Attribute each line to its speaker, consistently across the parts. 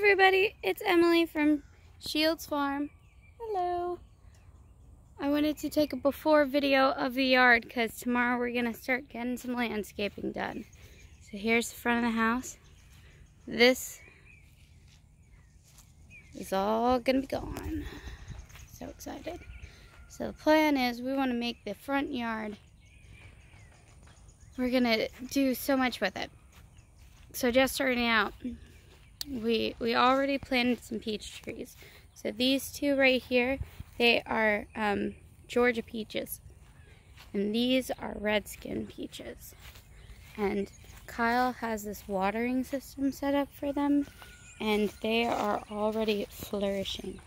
Speaker 1: everybody, it's Emily from Shields Farm. Hello. I wanted to take a before video of the yard because tomorrow we're going to start getting some landscaping done. So here's the front of the house. This is all going to be gone. So excited. So the plan is we want to make the front yard. We're going to do so much with it. So just starting out, we already planted some peach trees. So these two right here, they are Georgia peaches. And these are Redskin peaches. And Kyle has this watering system set up for them. And they are already flourishing.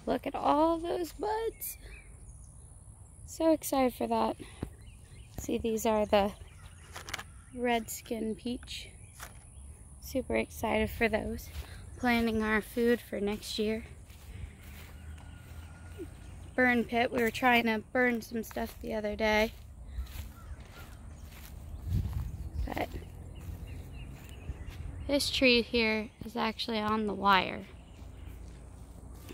Speaker 1: Look at all those buds. So excited for that. See, these are the Redskin peach. Super excited for those. Planning our food for next year. Burn pit. We were trying to burn some stuff the other day. But this tree here is actually on the wire.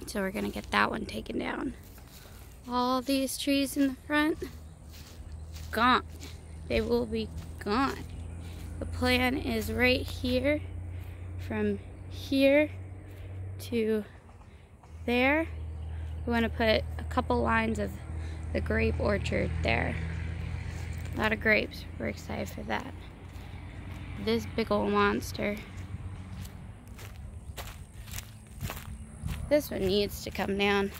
Speaker 1: So we're going to get that one taken down. All these trees in the front, gone. They will be gone. The plan is right here, from here to there. We want to put a couple lines of the grape orchard there. A lot of grapes. We're excited for that. This big old monster. This one needs to come down.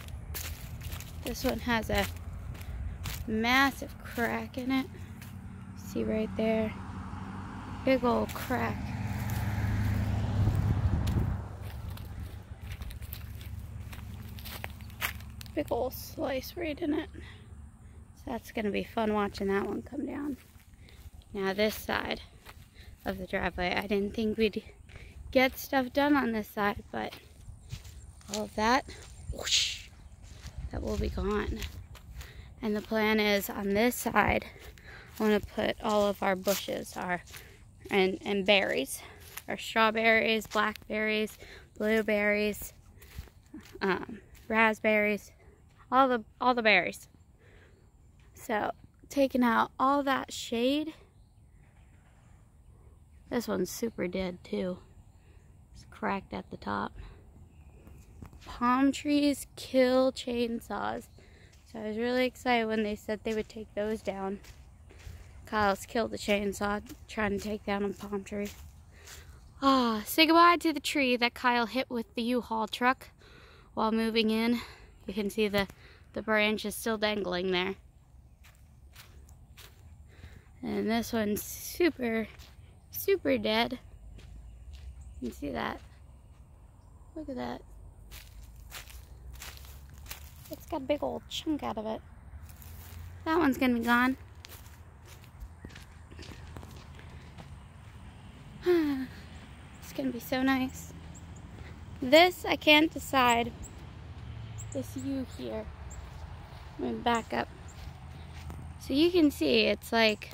Speaker 1: This one has a massive crack in it. See right there? Big old crack. Big old slice right in it. So that's gonna be fun watching that one come down. Now this side of the driveway, I didn't think we'd get stuff done on this side, but all of that, whoosh, that will be gone. And the plan is on this side, I want to put all of our bushes, and berries, our strawberries, blackberries, blueberries, raspberries, all the berries. So taking out all that shade. This one's super dead too. It's cracked at the top. Palm trees kill chainsaws. So I was really excited when they said they would take those down. Kyle's killed the chainsaw trying to take down a palm tree. Say goodbye to the tree that Kyle hit with the U-Haul truck while moving in. You can see the branch is still dangling there. And this one's super dead. You can see that. Look at that. It's got a big old chunk out of it. That one's gonna be gone. It's gonna be so nice. This, I can't decide. This U here. I'm gonna back up. So you can see it's like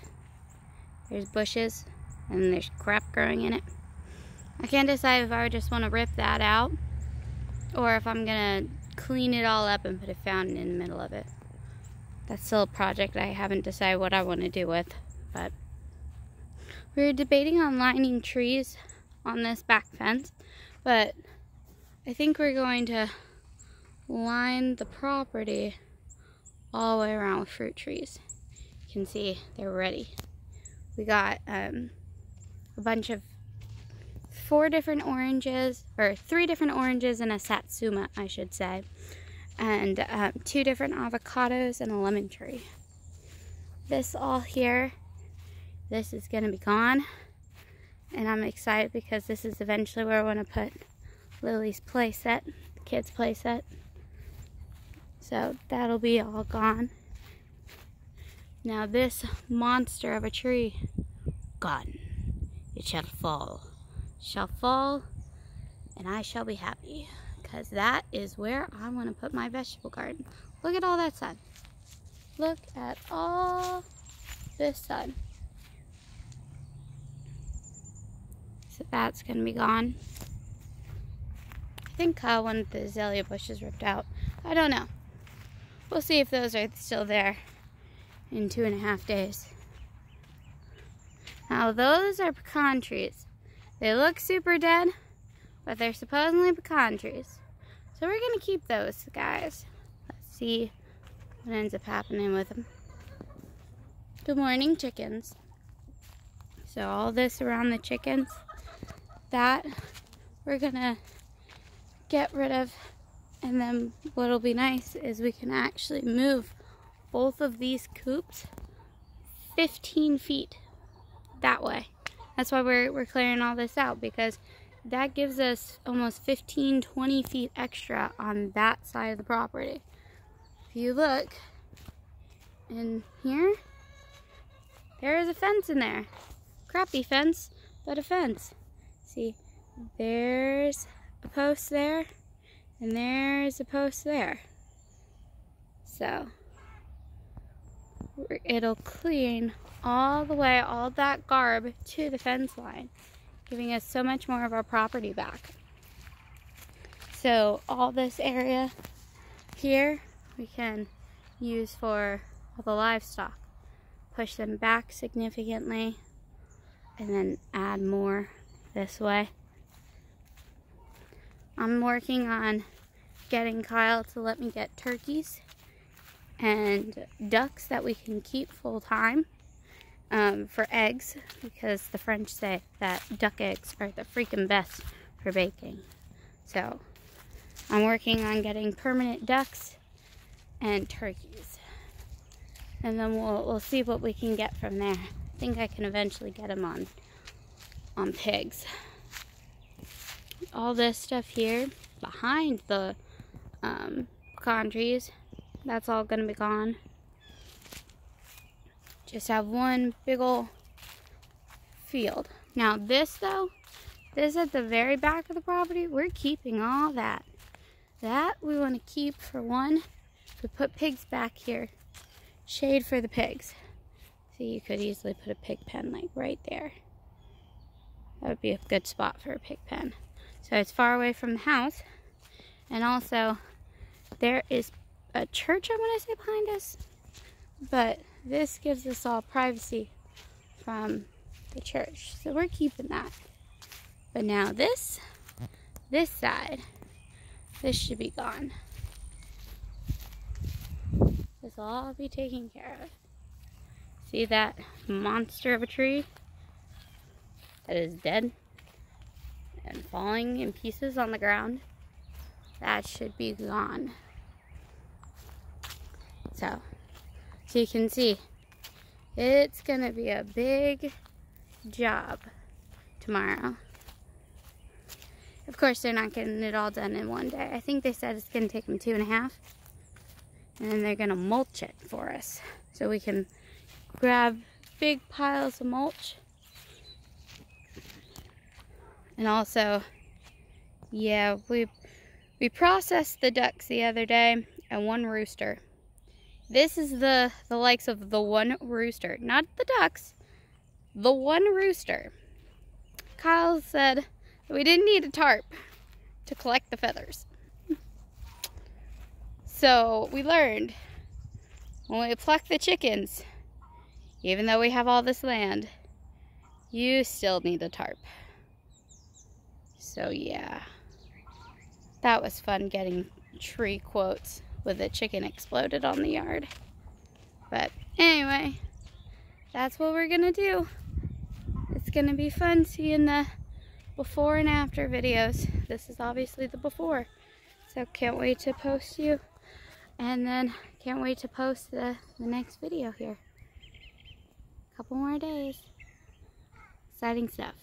Speaker 1: there's bushes and there's crap growing in it. I can't decide if I would just want to rip that out or if I'm gonna clean it all up and put a fountain in the middle of it. That's still a project I haven't decided what I want to do with, but we were debating on lining trees on this back fence, but I think we're going to line the property all the way around with fruit trees. You can see they're ready. We got a bunch of 3 different oranges and a satsuma, I should say, and 2 different avocados and a lemon tree. This all here, this is going to be gone, and I'm excited because this is eventually where I want to put Lily's play set, the kids' play set. So that'll be all gone. Now this monster of a tree, gone. It shall fall, and I shall be happy, because that is where I want to put my vegetable garden. Look at all that sun. Look at all this sun. So that's going to be gone. I think Kyle wanted the azalea bushes ripped out. I don't know. We'll see if those are still there in 2.5 days. Now those are pecan trees. They look super dead, but they're supposedly pecan trees. So we're gonna keep those guys. Let's see what ends up happening with them. Good morning, chickens. So all this around the chickens, that we're gonna get rid of. And then what'll be nice is we can actually move both of these coops 15 feet that way. That's why we're clearing all this out, because that gives us almost 15-20 feet extra on that side of the property. If you look in here, there is a fence in there. Crappy fence, but a fence. See, there's a post there, and there's a post there. So it'll clean all the way, all that garb to the fence line, giving us so much more of our property back. So all this area here we can use for all the livestock. Push them back significantly and then add more this way. I'm working on getting Kyle to let me get turkeys and ducks that we can keep full time for eggs, because the French say that duck eggs are the freaking best for baking. So I'm working on getting permanent ducks and turkeys, and then we'll see what we can get from there. I think I can eventually get them on pigs. All this stuff here behind the pecan trees, that's all gonna be gone. Just have one big ol' field. Now this though, this at the very back of the property, we're keeping all that. That we want to keep for one. We put pigs back here, shade for the pigs. See, you could easily put a pig pen like right there. That would be a good spot for a pig pen. So it's far away from the house. And also, there is a church, I want to say, behind us. But this gives us all privacy from the church. So we're keeping that. But now this side, this should be gone. This will all be taken care of. See that monster of a tree that is dead and falling in pieces on the ground? That should be gone. So you can see, it's gonna be a big job tomorrow. Of course, they're not getting it all done in one day. I think they said it's gonna take them 2.5. And then they're gonna mulch it for us. So we can grab big piles of mulch. And also, yeah, we processed the ducks the other day and one rooster. This is the likes of the one rooster, not the ducks, the one rooster. Kyle said that we didn't need a tarp to collect the feathers. So we learned when we pluck the chickens, even though we have all this land, you still need a tarp. So yeah, that was fun getting tree quotes with a chicken exploded on the yard. But anyway, that's what we're gonna do. It's gonna be fun seeing the before and after videos. This is obviously the before, so can't wait to post you. And then can't wait to post the next video here. A couple more days. Exciting stuff.